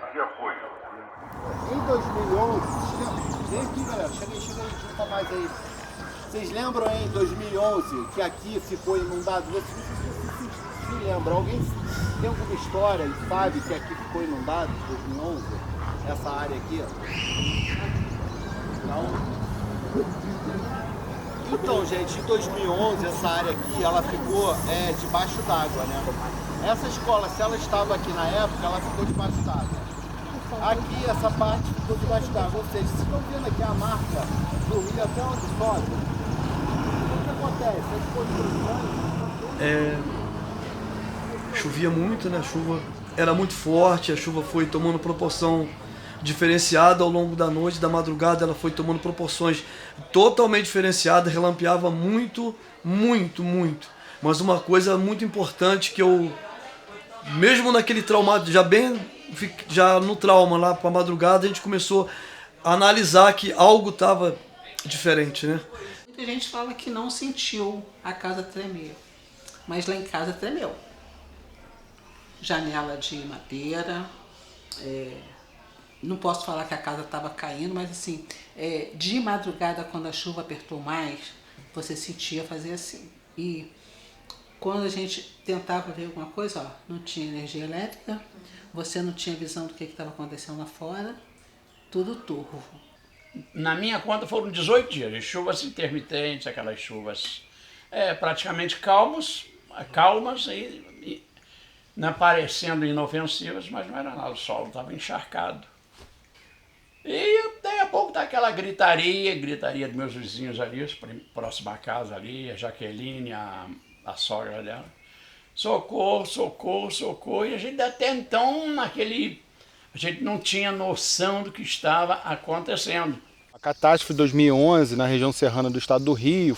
Em 2011, vem aqui galera, chega aí, junta mais aí. Vocês lembram em 2011 que aqui ficou inundado? Vocês se lembram? Alguém tem alguma história e sabe que aqui ficou inundado em 2011? Essa área aqui? Não? Então, gente, em 2011 essa área aqui, ela ficou debaixo d'água, né? Essa escola, se ela estava aqui na época, ela ficou debaixo d'água. Aqui, essa parte ficou debaixo d'água, ou seja, vocês estão vendo aqui a marca do rio até onde sobe? O que acontece? As construções... Chovia muito, né? A chuva era muito forte, a chuva foi tomando proporção diferenciada ao longo da noite, da madrugada, ela foi tomando proporções totalmente diferenciadas, relampeava muito, muito, muito. Mas uma coisa muito importante que eu, mesmo naquele trauma, já no trauma lá para a madrugada, a gente começou a analisar que algo estava diferente, né? Muita gente fala que não sentiu a casa tremer, mas lá em casa tremeu. Janela de madeira, não posso falar que a casa estava caindo, mas assim, de madrugada, quando a chuva apertou mais, você sentia fazer assim. E quando a gente tentava ver alguma coisa, ó, não tinha energia elétrica, você não tinha visão do que estava acontecendo lá fora, tudo turvo. Na minha conta foram 18 dias de chuvas intermitentes, aquelas chuvas praticamente calmas e não parecendo inofensivas, mas não era nada, o solo estava encharcado. E daí a pouco tá aquela gritaria dos meus vizinhos ali, próxima à casa ali, a Jaqueline, a sogra dela. Socorro, socorro, socorro. E a gente até então, a gente não tinha noção do que estava acontecendo. A catástrofe de 2011 na região serrana do estado do Rio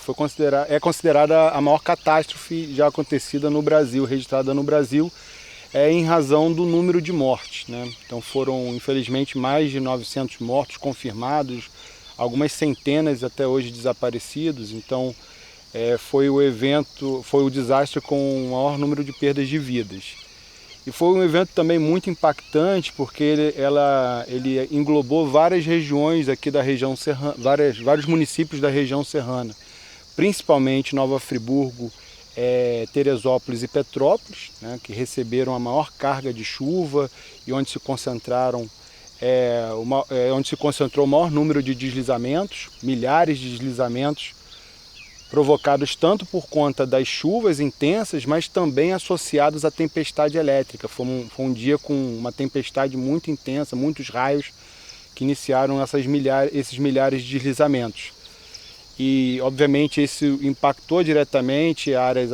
é considerada a maior catástrofe já acontecida no Brasil, registrada no Brasil, em razão do número de mortes, né? Então foram, infelizmente, mais de 900 mortos confirmados, algumas centenas até hoje desaparecidos. Então foi o desastre com o maior número de perdas de vidas. E foi um evento também muito impactante porque ele englobou várias regiões aqui da região serrana, vários municípios da região serrana, principalmente Nova Friburgo, Teresópolis e Petrópolis, né, que receberam a maior carga de chuva e onde se concentrou o maior número de deslizamentos, milhares de deslizamentos, provocados tanto por conta das chuvas intensas, mas também associados à tempestade elétrica. Foi um dia com uma tempestade muito intensa, muitos raios que iniciaram esses milhares de deslizamentos. E, obviamente, isso impactou diretamente áreas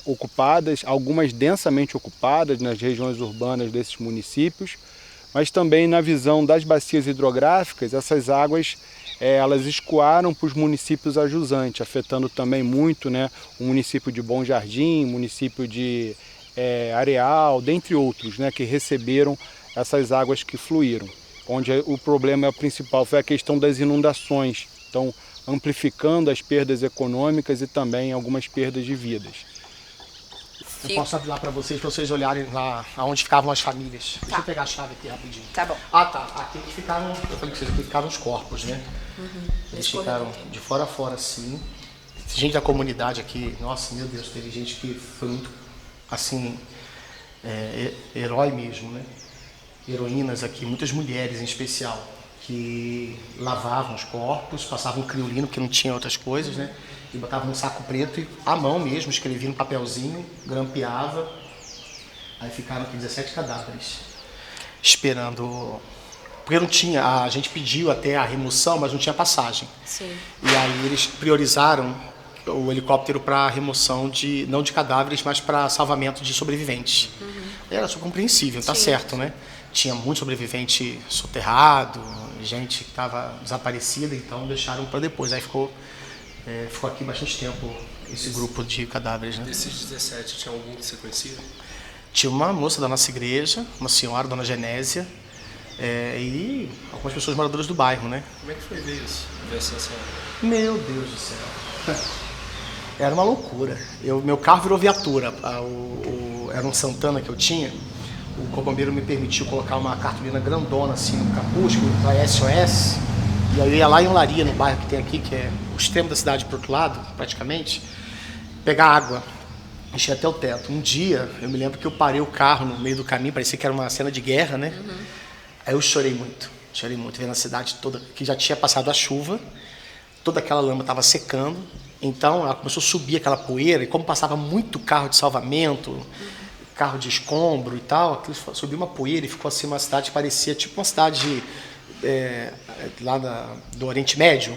ocupadas, algumas densamente ocupadas nas regiões urbanas desses municípios, mas também na visão das bacias hidrográficas, essas águas elas escoaram para os municípios ajusantes, afetando também muito, né, o município de Bom Jardim, o município de Areal, dentre outros, né, que receberam essas águas que fluíram. Onde o problema principal foi a questão das inundações. Então, amplificando as perdas econômicas e também algumas perdas de vidas. Eu posso abrir lá para vocês olharem lá onde ficavam as famílias. Deixa eu pegar a chave aqui rapidinho. Tá bom. Ah, tá. Aqui eles ficaram, eu falei que vocês, aqui ficaram os corpos, né? Eles ficaram de fora a fora, assim. Gente da comunidade aqui, nossa, meu Deus, teve gente que foi muito, assim, herói mesmo, né? Heroínas aqui, muitas mulheres em especial, que lavavam os corpos, passavam criolino, porque não tinha outras coisas, né? E botavam um saco preto e à mão mesmo, escrevia no papelzinho, grampeava. Aí ficaram aqui 17 cadáveres, esperando. Porque não tinha, a gente pediu até a remoção, mas não tinha passagem. Sim. E aí eles priorizaram o helicóptero para remoção não de cadáveres, mas para salvamento de sobreviventes. Era super compreensível, tá certo, né? Tinha muito sobrevivente soterrado, gente que estava desaparecida, então deixaram para depois. Aí ficou aqui bastante tempo esse grupo de cadáveres, né? Desses 17, tinha algum que você conhecia? Tinha uma moça da nossa igreja, uma senhora, dona Genésia, e algumas pessoas moradoras do bairro, né? Como é que foi ver isso? Ver essa senhora? Meu Deus do céu. Era uma loucura. Meu carro virou viatura. Era um Santana que eu tinha. o corpo-bombeiro me permitiu colocar uma cartolina grandona assim no capuz, da SOS, e aí eu ia lá em Olaria, no bairro que tem aqui, que é o extremo da cidade pro outro lado, praticamente, pegar água, encher até o teto. Um dia, eu me lembro que eu parei o carro no meio do caminho, parecia que era uma cena de guerra, né? Aí eu chorei muito, vendo a cidade toda, que já tinha passado a chuva, toda aquela lama estava secando, então ela começou a subir aquela poeira, e como passava muito carro de salvamento, carro de escombro e tal, aquilo subiu uma poeira e ficou assim uma cidade que parecia tipo uma cidade lá do Oriente Médio,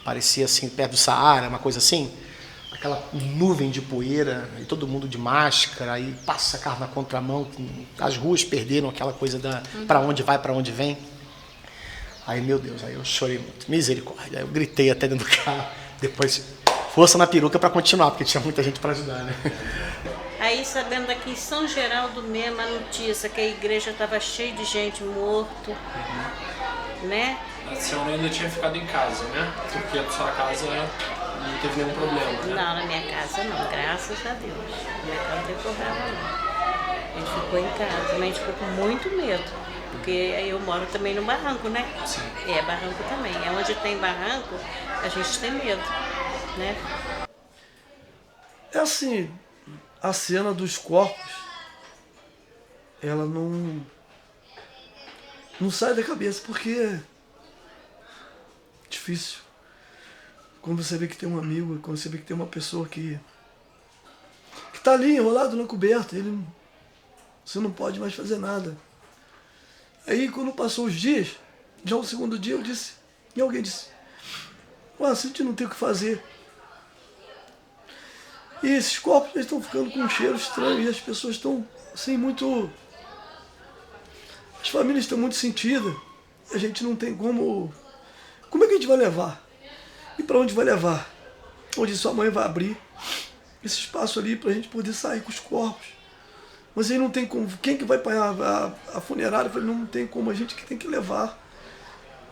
parecia assim perto do Saara, uma coisa assim, aquela nuvem de poeira e todo mundo de máscara, aí passa carro na contramão, as ruas perderam aquela coisa da para onde vai, para onde vem. Aí, meu Deus, aí eu chorei muito, misericórdia, aí eu gritei até dentro do carro, depois força na peruca para continuar, porque tinha muita gente para ajudar, né? Aí, sabendo aqui em São Geraldo mesmo, a notícia que a igreja estava cheia de gente morto, né? A senhora ainda tinha ficado em casa, né? Porque a sua casa não teve nenhum problema, né? Não, na minha casa não, graças a Deus. Na minha casa não teve problema não. A gente ficou em casa, mas a gente ficou com muito medo. Porque eu moro também no barranco, né? Sim. É, barranco também. É onde tem barranco, a gente tem medo, né? É assim, a cena dos corpos, ela não sai da cabeça, porque é difícil. Quando você vê que tem um amigo, quando você vê que tem uma pessoa que tá ali enrolado na coberta, você não pode mais fazer nada. Aí quando passou os dias, já o segundo dia eu disse, e alguém disse, a gente não tem o que fazer. E esses corpos eles estão ficando com um cheiro estranho e as pessoas estão assim muito... As famílias estão muito sentidas. A gente não tem como... Como é que a gente vai levar? E para onde vai levar? Onde sua mãe vai abrir esse espaço ali para a gente poder sair com os corpos. Mas aí não tem como. Quem que vai pagar a funerária? Eu falei, não tem como, a gente que tem que levar.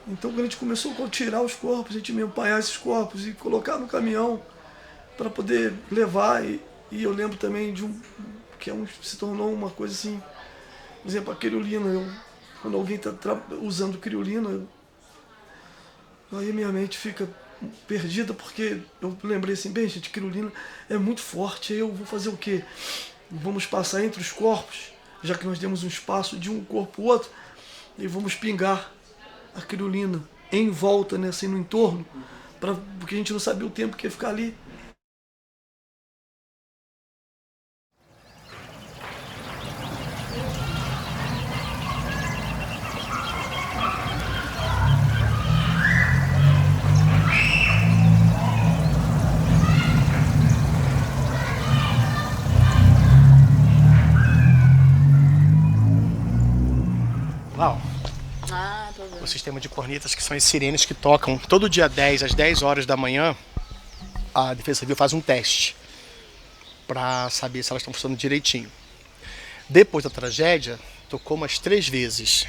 Então quando a gente começou a tirar os corpos, a gente mesmo apanhar esses corpos e colocar no caminhão para poder levar. E eu lembro também de se tornou uma coisa assim, por exemplo, a criolina. Quando alguém está usando criolina, aí minha mente fica perdida, porque eu lembrei assim, bem, gente, criolina é muito forte, aí eu vou fazer o quê? Vamos passar entre os corpos, já que nós temos um espaço de um corpo ao outro, e vamos pingar a criolina em volta, né, assim, no entorno, porque a gente não sabia o tempo que ia ficar ali. Uau. O sistema de cornetas, que são as sirenes que tocam todo dia 10, às 10 horas da manhã, a Defesa Civil faz um teste para saber se elas estão funcionando direitinho. Depois da tragédia, tocou umas 3 vezes,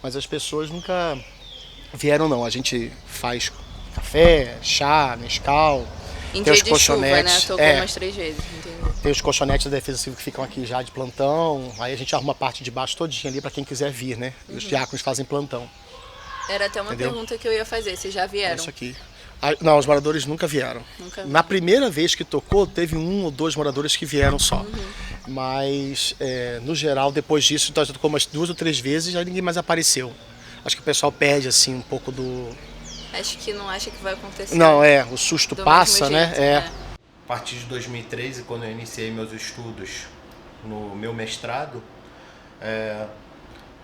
mas as pessoas nunca vieram não. A gente faz café, chá, Nescau, Em tem dia os de colchonetes. chuva, né? Tocou umas 3 vezes, entendi. Tem os colchonetes da Defesa Civil que ficam aqui já de plantão, aí a gente arruma a parte de baixo todinha ali para quem quiser vir, né? E os diáconos fazem plantão. Era até uma Entendeu? pergunta que eu ia fazer, vocês já vieram? Isso aqui. Não, os moradores nunca vieram. Nunca Na primeira vez que tocou, teve 1 ou 2 moradores que vieram só. Mas, no geral, depois disso, nós tocou umas 2 ou 3 vezes e já ninguém mais apareceu. Acho que o pessoal perde, assim, um pouco do... Acho que não acha que vai acontecer. Não, o susto Do passa, mesmo jeito, né? A partir de 2013, quando eu iniciei meus estudos no meu mestrado,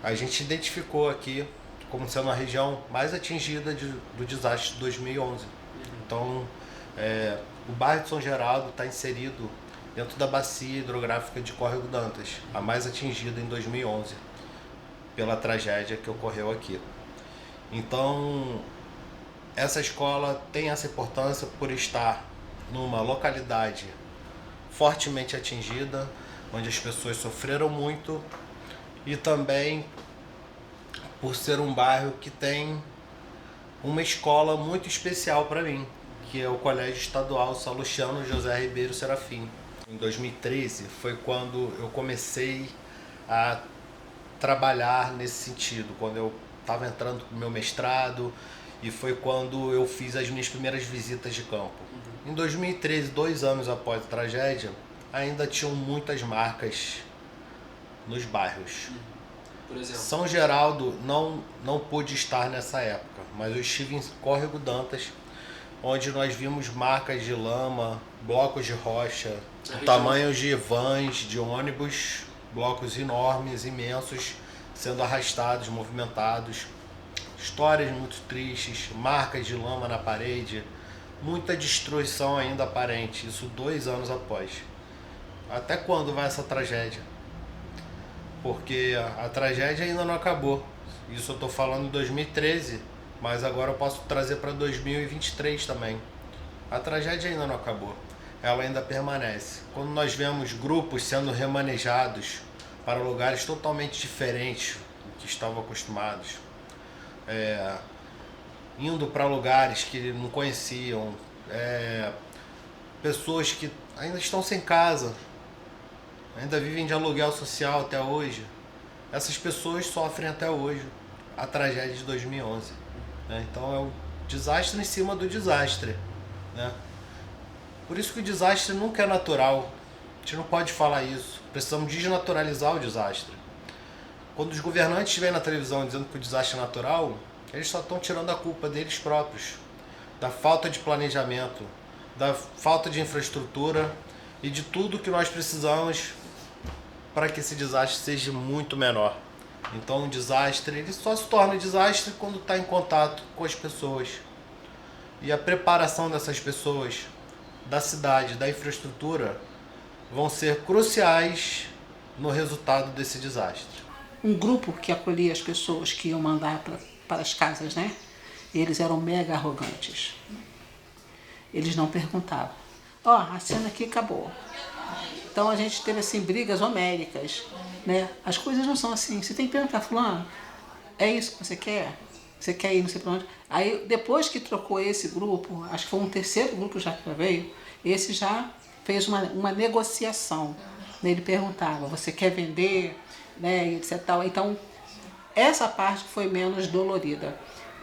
a gente identificou aqui como sendo a região mais atingida do desastre de 2011. Então, o bairro de São Geraldo está inserido dentro da bacia hidrográfica de Córrego Dantas, a mais atingida em 2011, pela tragédia que ocorreu aqui. Então, essa escola tem essa importância por estar numa localidade fortemente atingida, onde as pessoas sofreram muito, e também por ser um bairro que tem uma escola muito especial para mim, que é o Colégio Estadual São Luciano José Ribeiro Serafim. Em 2013 foi quando eu comecei a trabalhar nesse sentido, quando eu estava entrando para o meu mestrado, e foi quando eu fiz as minhas primeiras visitas de campo. Em 2013, 2 anos após a tragédia, ainda tinham muitas marcas nos bairros. Por exemplo? São Geraldo não pôde estar nessa época, mas eu estive em Córrego d'Antas, onde nós vimos marcas de lama, blocos de rocha, tamanhos de vans, de ônibus, blocos enormes, imensos, sendo arrastados, movimentados. Histórias muito tristes, marcas de lama na parede, muita destruição ainda aparente, isso 2 anos após. Até quando vai essa tragédia? Porque a tragédia ainda não acabou. Isso eu estou falando em 2013, mas agora eu posso trazer para 2023 também. A tragédia ainda não acabou, ela ainda permanece. Quando nós vemos grupos sendo remanejados para lugares totalmente diferentes do que estavam acostumados, indo para lugares que não conheciam, pessoas que ainda estão sem casa, ainda vivem de aluguel social até hoje. Essas pessoas sofrem até hoje a tragédia de 2011. Né? Então é um desastre em cima do desastre. Né? Por isso que o desastre nunca é natural. A gente não pode falar isso. Precisamos desnaturalizar o desastre. Quando os governantes estiverem na televisão dizendo que o desastre é natural, eles só estão tirando a culpa deles próprios, da falta de planejamento, da falta de infraestrutura e de tudo que nós precisamos para que esse desastre seja muito menor. Então, um desastre ele só se torna desastre quando está em contato com as pessoas. E a preparação dessas pessoas, da cidade, da infraestrutura, vão ser cruciais no resultado desse desastre. Um grupo que acolhia as pessoas que iam mandar para as casas, né? Eles eram mega arrogantes. Eles não perguntavam. A cena aqui acabou. Então a gente teve assim brigas homéricas, né? As coisas não são assim. Você tem que perguntar, fulano, é isso que você quer? Você quer ir não sei para onde? Aí depois que trocou esse grupo, acho que foi um terceiro grupo já que veio, esse já fez uma negociação. Ele perguntava, você quer vender? Né, etc. Então, essa parte foi menos dolorida.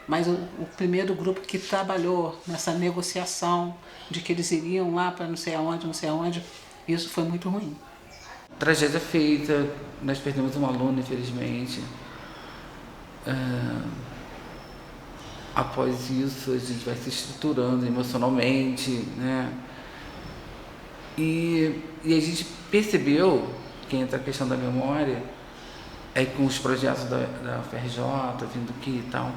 Mas o primeiro grupo que trabalhou nessa negociação de que eles iriam lá para não sei aonde, isso foi muito ruim. Tragédia feita, nós perdemos um aluno, infelizmente. Após isso, a gente vai se estruturando emocionalmente, né? E a gente percebeu que entra a questão da memória, com os projetos da FRJ, vindo aqui e tal,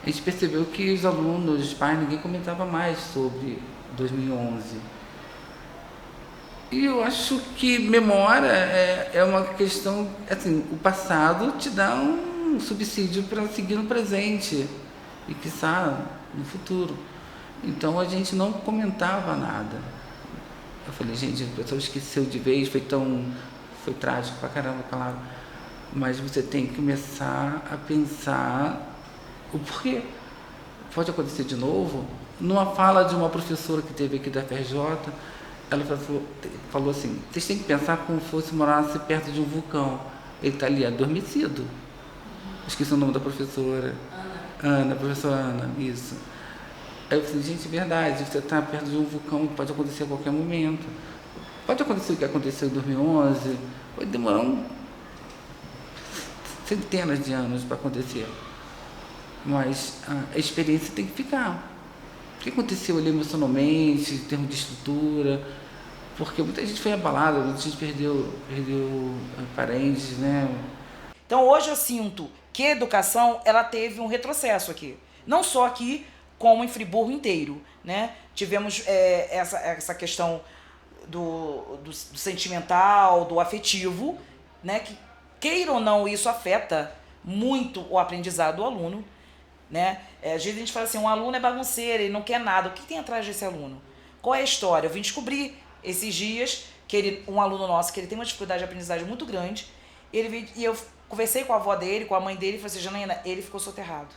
a gente percebeu que os alunos, os pais, ninguém comentava mais sobre 2011. E eu acho que memória é uma questão, assim, o passado te dá um subsídio para seguir no presente e, quiçá, no futuro. Então a gente não comentava nada. Eu falei, gente, a pessoa esqueceu de vez, foi trágico pra caramba, claro. Mas você tem que começar a pensar o porquê. Pode acontecer de novo? Numa fala de uma professora que teve aqui da FRJ, ela falou assim, vocês têm que pensar como se morasse perto de um vulcão. Ele está ali adormecido. Esqueci o nome da professora. Ana, professora Ana, isso. Aí eu falei, gente, é verdade, você está perto de um vulcão, pode acontecer a qualquer momento. Pode acontecer o que aconteceu em 2011, pode demorar centenas de anos para acontecer. Mas a experiência tem que ficar. O que aconteceu ali emocionalmente, em termos de estrutura, porque muita gente foi abalada, muita gente perdeu parentes, né? Então hoje eu sinto que a educação ela teve um retrocesso aqui. Não só aqui, como em Friburgo inteiro, né? Tivemos essa questão do sentimental, do afetivo, né? Que, queira ou não, isso afeta muito o aprendizado do aluno, né? Às vezes a gente fala assim, um aluno é bagunceiro, ele não quer nada. O que tem atrás desse aluno? Qual é a história? Eu vim descobrir esses dias que um aluno nosso, que ele tem uma dificuldade de aprendizagem muito grande, e eu conversei com a avó dele, com a mãe dele, e falei assim, Janaína, ele ficou soterrado.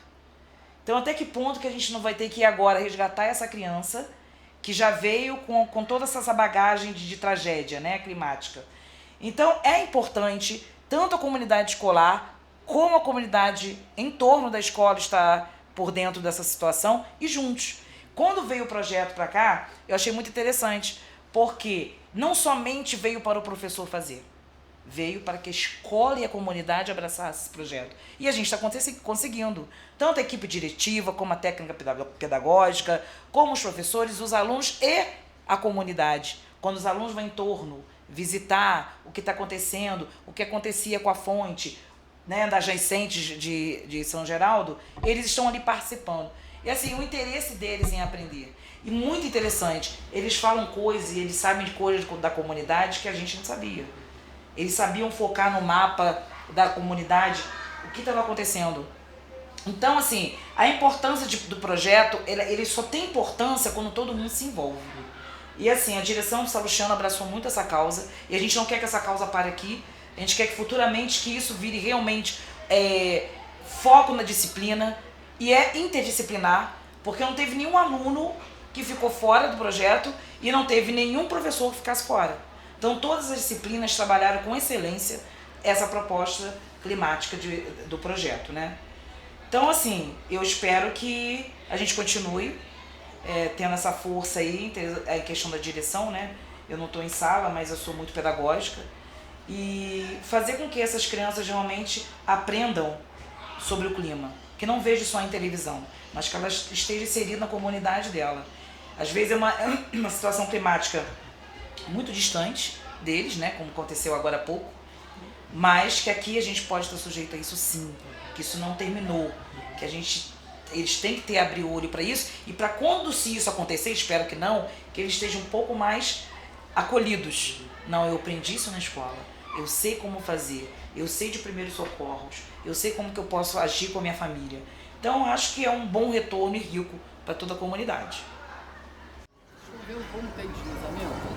Então até que ponto que a gente não vai ter que ir agora resgatar essa criança que já veio com toda essa bagagem de tragédia, né, climática. Então é importante tanto a comunidade escolar como a comunidade em torno da escola está por dentro dessa situação e juntos. Quando veio o projeto para cá, eu achei muito interessante, porque não somente veio para o professor fazer, veio para que a escola e a comunidade abraçassem esse projeto. E a gente está conseguindo. Tanto a equipe diretiva, como a técnica pedagógica, como os professores, os alunos e a comunidade. Quando os alunos vão em torno visitar o que está acontecendo, o que acontecia com a fonte, né, das nascentes de São Geraldo, eles estão ali participando. E assim, o interesse deles em aprender. E muito interessante, eles falam coisas e eles sabem de coisas da comunidade que a gente não sabia. Eles sabiam focar no mapa da comunidade, o que estava acontecendo. Então, assim, a importância do projeto, ele só tem importância quando todo mundo se envolve. E assim, a direção do Salustiano abraçou muito essa causa, e a gente não quer que essa causa pare aqui, a gente quer que futuramente que isso vire realmente foco na disciplina, e é interdisciplinar, porque não teve nenhum aluno que ficou fora do projeto e não teve nenhum professor que ficasse fora. Então todas as disciplinas trabalharam com excelência essa proposta climática do projeto, né? Então assim, eu espero que a gente continue tendo essa força aí, em questão da direção, né? Eu não estou em sala, mas eu sou muito pedagógica, e fazer com que essas crianças realmente aprendam sobre o clima, que não vejam só em televisão, mas que elas estejam inseridas na comunidade dela. Às vezes é uma situação climática muito distante deles, né, como aconteceu agora há pouco, mas que aqui a gente pode estar sujeito a isso sim, que isso não terminou, que eles têm que abrir o olho para isso, e para quando se isso acontecer, espero que não, que eles estejam um pouco mais acolhidos. Não, eu aprendi isso na escola, eu sei como fazer, eu sei de primeiros socorros, eu sei como que eu posso agir com a minha família. Então, acho que é um bom retorno e rico para toda a comunidade. Choveu como tem deslizamento?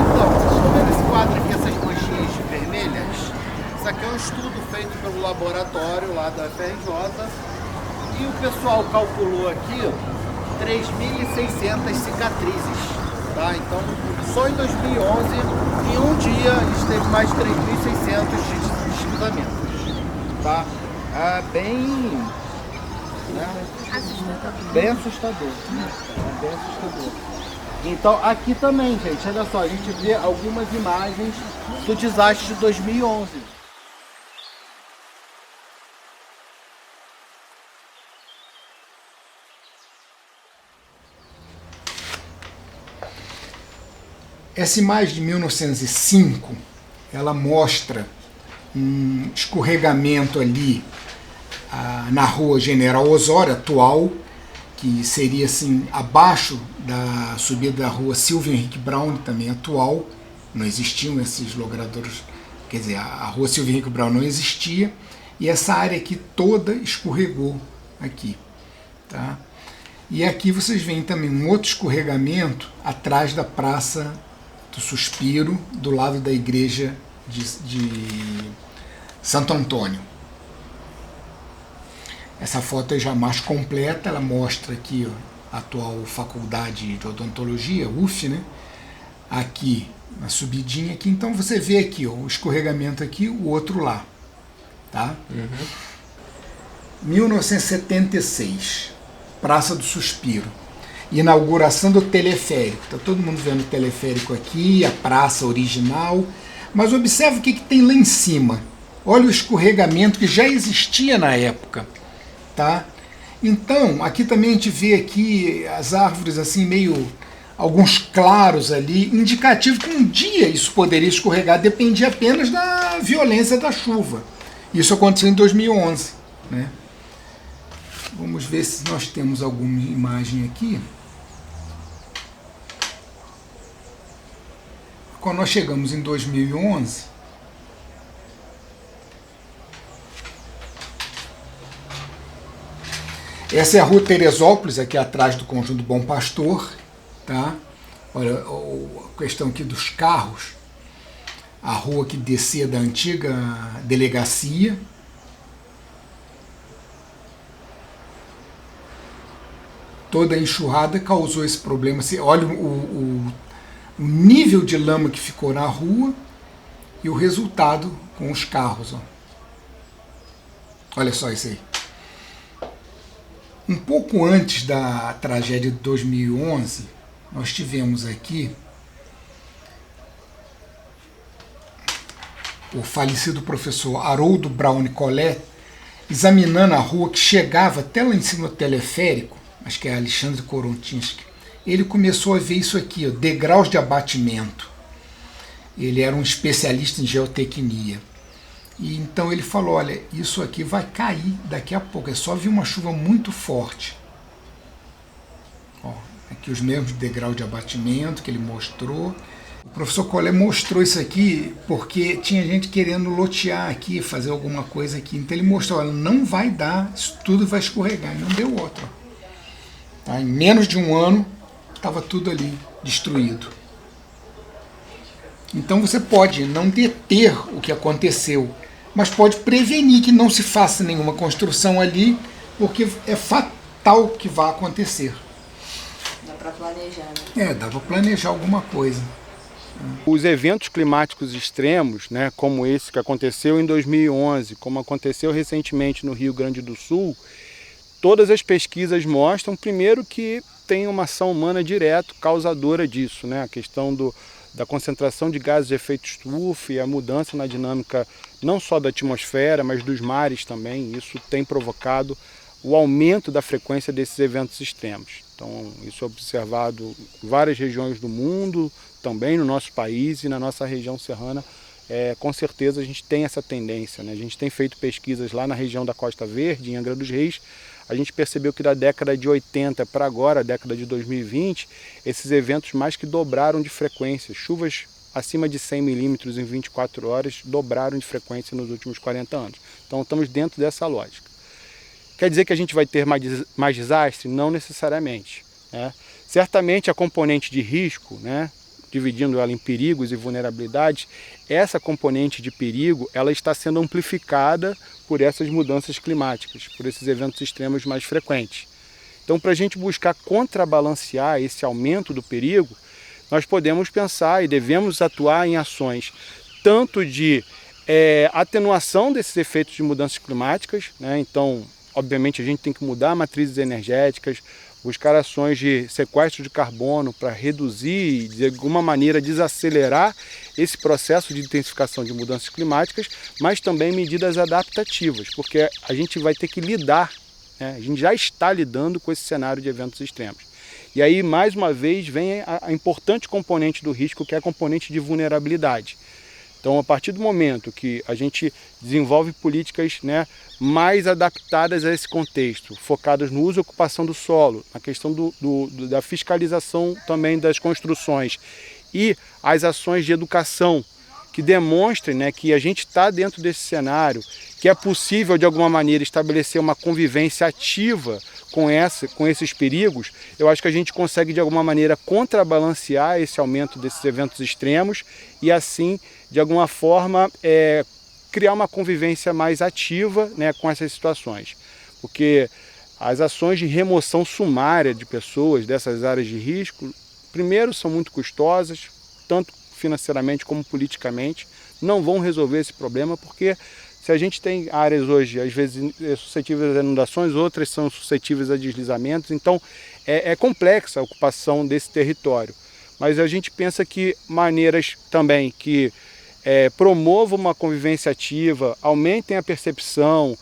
Então, vocês estão vendo esse quadro aqui, essas manchinhas vermelhas? Isso aqui é um estudo feito pelo laboratório lá da FRJ, e o pessoal calculou aqui 3.600 cicatrizes, tá? Então, só em 2011, em um dia, a gente teve mais de 3.600 deslizamentos, tá? Bem assustador. Bem assustador. Então, aqui também, gente, olha só, a gente vê algumas imagens do desastre de 2011. Essa imagem de 1905, ela mostra um escorregamento ali na rua General Osório, atual, que seria assim abaixo da subida da rua Silvio Henrique Brown, também atual. Não existiam esses logradouros, quer dizer, a rua Silvio Henrique Brown não existia, e essa área aqui toda escorregou aqui, tá? E aqui vocês veem também um outro escorregamento atrás da Praça do Suspiro, do lado da igreja de Santo Antônio. Essa foto é já mais completa, ela mostra aqui a atual Faculdade de Odontologia, UF, né? Aqui, uma subidinha aqui, então você vê aqui o escorregamento aqui, o outro lá, tá? 1976, Praça do Suspiro. Inauguração do teleférico. Está todo mundo vendo o teleférico aqui, a praça original. Mas observe o que tem lá em cima. Olha o escorregamento que já existia na época. Tá? Então, aqui também a gente vê aqui as árvores assim, meio alguns claros ali, indicativo que um dia isso poderia escorregar, dependia apenas da violência da chuva. Isso aconteceu em 2011. Né? Vamos ver se nós temos alguma imagem aqui. Quando nós chegamos em 2011, essa é a rua Teresópolis, aqui atrás do Conjunto Bom Pastor, tá? Olha a questão aqui dos carros, a rua que descia da antiga delegacia. Toda a enxurrada causou esse problema. Olha o nível de lama que ficou na rua e o resultado com os carros. Ó. Olha só isso aí. Um pouco antes da tragédia de 2011, nós tivemos aqui o falecido professor Haroldo Braun Nicolé examinando a rua que chegava até lá em cima do teleférico, acho que é Alexandre Korontinski. Ele começou a ver isso aqui, ó, degraus de abatimento. Ele era um especialista em geotecnia. E então ele falou, olha, isso aqui vai cair daqui a pouco, é só vir uma chuva muito forte. Ó, aqui os mesmos degraus de abatimento que ele mostrou. O professor Collet mostrou isso aqui porque tinha gente querendo lotear aqui, fazer alguma coisa aqui. Então ele mostrou, olha, não vai dar, isso tudo vai escorregar. E não deu outra. Tá? Em menos de um ano, estava tudo ali destruído. Então você pode não deter o que aconteceu, mas pode prevenir que não se faça nenhuma construção ali, porque é fatal que vá acontecer. Dá para planejar, né? Dá para planejar alguma coisa. Os eventos climáticos extremos, né, como esse que aconteceu em 2011, como aconteceu recentemente no Rio Grande do Sul, todas as pesquisas mostram, primeiro, que tem uma ação humana direta causadora disso, né, a questão da concentração de gases de efeito estufa e a mudança na dinâmica não só da atmosfera, mas dos mares também. Isso tem provocado o aumento da frequência desses eventos extremos. Então, isso é observado em várias regiões do mundo, também no nosso país e na nossa região serrana. Com certeza a gente tem essa tendência, né? A gente tem feito pesquisas lá na região da Costa Verde, em Angra dos Reis. A gente percebeu que da década de 80 para agora, a década de 2020, esses eventos mais que dobraram de frequência. Chuvas acima de 100 milímetros em 24 horas dobraram de frequência nos últimos 40 anos. Então estamos dentro dessa lógica. Quer dizer que a gente vai ter mais desastre? Não necessariamente, né? Certamente a componente de risco, né, dividindo ela em perigos e vulnerabilidades, essa componente de perigo ela está sendo amplificada por essas mudanças climáticas, por esses eventos extremos mais frequentes. Então, para a gente buscar contrabalancear esse aumento do perigo, nós podemos pensar e devemos atuar em ações tanto de atenuação desses efeitos de mudanças climáticas, né? Então, obviamente, a gente tem que mudar matrizes energéticas, buscar ações de sequestro de carbono para reduzir e, de alguma maneira, desacelerar esse processo de intensificação de mudanças climáticas, mas também medidas adaptativas, porque a gente vai ter que lidar, né? A gente já está lidando com esse cenário de eventos extremos. E aí, mais uma vez, vem a importante componente do risco, que é a componente de vulnerabilidade. Então, a partir do momento que a gente desenvolve políticas, né, mais adaptadas a esse contexto, focadas no uso e ocupação do solo, na questão da fiscalização também das construções e as ações de educação que demonstrem, né, que a gente está dentro desse cenário, que é possível de alguma maneira estabelecer uma convivência ativa com esses perigos, eu acho que a gente consegue de alguma maneira contrabalancear esse aumento desses eventos extremos e assim, de alguma forma, criar uma convivência mais ativa, né, com essas situações. Porque as ações de remoção sumária de pessoas dessas áreas de risco, primeiro, são muito custosas, tanto financeiramente como politicamente, não vão resolver esse problema, porque se a gente tem áreas hoje, às vezes, suscetíveis a inundações, outras são suscetíveis a deslizamentos, então é complexa a ocupação desse território. Mas a gente pensa que maneiras também que promovam uma convivência ativa, aumentem a percepção,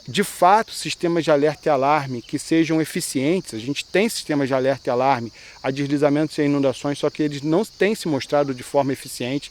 de fato, sistemas de alerta e alarme que sejam eficientes. A gente tem sistemas de alerta e alarme a deslizamentos e a inundações, só que eles não têm se mostrado de forma eficiente.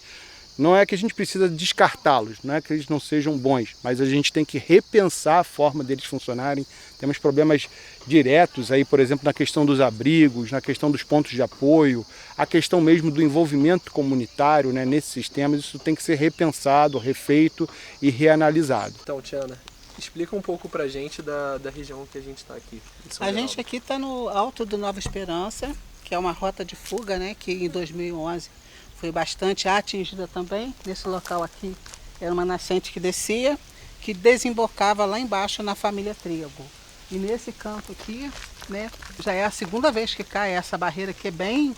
Não é que a gente precisa descartá-los, não é que eles não sejam bons, mas a gente tem que repensar a forma deles funcionarem. Temos problemas diretos aí, por exemplo, na questão dos abrigos, na questão dos pontos de apoio, a questão mesmo do envolvimento comunitário, né, nesses sistemas. Isso tem que ser repensado, refeito e reanalisado. Então, Tiana, explica um pouco pra gente da região que a gente está aqui. A gente aqui está no alto do Nova Esperança, que é uma rota de fuga, né, que em 2011 foi bastante atingida também. Nesse local aqui era uma nascente que descia, que desembocava lá embaixo na família Tríago. E nesse canto aqui, né, já é a segunda vez que cai essa barreira, que é bem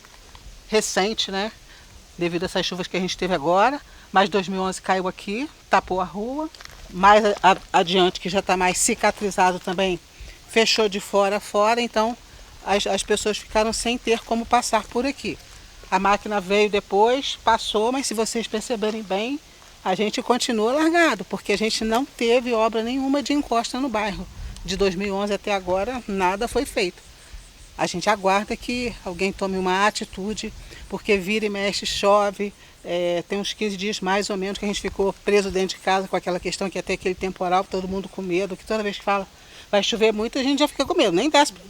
recente, né? Devido a essas chuvas que a gente teve agora. Mas 2011 caiu aqui, tapou a rua. Mais adiante, que já está mais cicatrizado também, fechou de fora a fora, então as pessoas ficaram sem ter como passar por aqui. A máquina veio depois, passou, mas se vocês perceberem bem, a gente continua largado, porque a gente não teve obra nenhuma de encosta no bairro. De 2011 até agora, nada foi feito. A gente aguarda que alguém tome uma atitude, porque vira e mexe, chove. Tem uns 15 dias mais ou menos que a gente ficou preso dentro de casa com aquela questão que ia ter aquele temporal, todo mundo com medo, que toda vez que fala vai chover muito, a gente já fica com medo.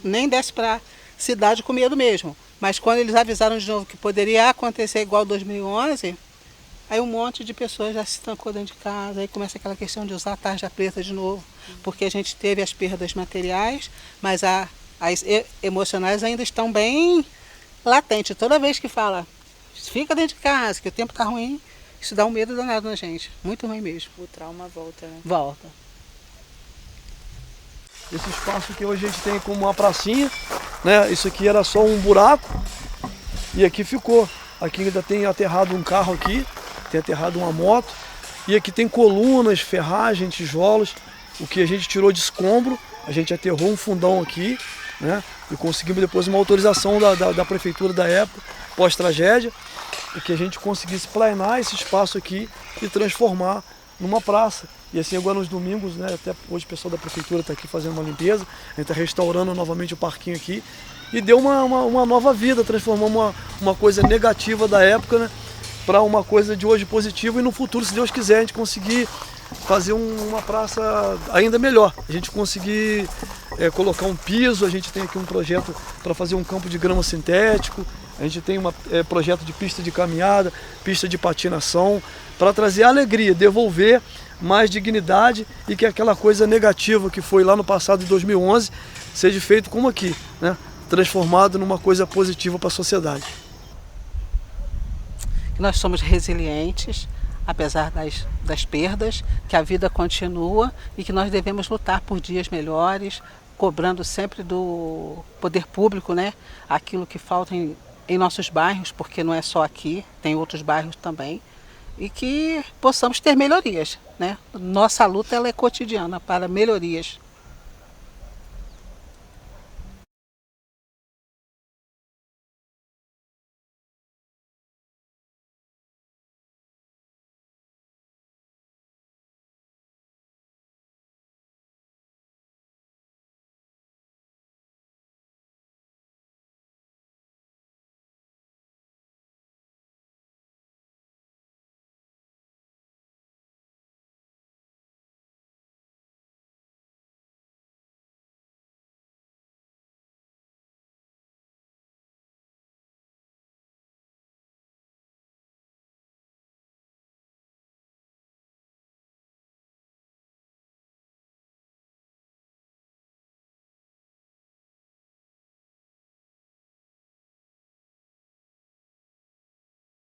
Nem desce para a cidade com medo mesmo. Mas quando eles avisaram de novo que poderia acontecer igual 2011, aí um monte de pessoas já se trancou dentro de casa, aí começa aquela questão de usar a tarja preta de novo, porque a gente teve as perdas materiais, mas as emocionais ainda estão bem latentes. Toda vez que fala, fica dentro de casa, que o tempo está ruim, isso dá um medo danado na gente, muito ruim mesmo. O trauma volta, né? Volta. Esse espaço que hoje a gente tem como uma pracinha, né? Isso aqui era só um buraco e aqui ficou. Aqui ainda tem aterrado um carro aqui, tem aterrado uma moto, e aqui tem colunas, ferragem, tijolos, o que a gente tirou de escombro, a gente aterrou um fundão aqui, né? E conseguimos depois uma autorização da prefeitura da época, pós-tragédia, e que a gente conseguisse planear esse espaço aqui e transformar numa praça. E assim agora nos domingos, né? Até hoje o pessoal da prefeitura está aqui fazendo uma limpeza, a gente está restaurando novamente o parquinho aqui, e deu uma nova vida, transformou uma coisa negativa da época, né, para uma coisa de hoje positiva, e no futuro, se Deus quiser, a gente conseguir fazer uma praça ainda melhor. A gente conseguir colocar um piso, a gente tem aqui um projeto para fazer um campo de grama sintético, a gente tem um projeto de pista de caminhada, pista de patinação, para trazer alegria, devolver mais dignidade e que aquela coisa negativa que foi lá no passado de 2011 seja feito como aqui, né? Transformado numa coisa positiva para a sociedade. Nós somos resilientes, apesar das perdas, que a vida continua e que nós devemos lutar por dias melhores, cobrando sempre do poder público, né, aquilo que falta em nossos bairros, porque não é só aqui, tem outros bairros também, e que possamos ter melhorias, né? Nossa luta ela é cotidiana para melhorias.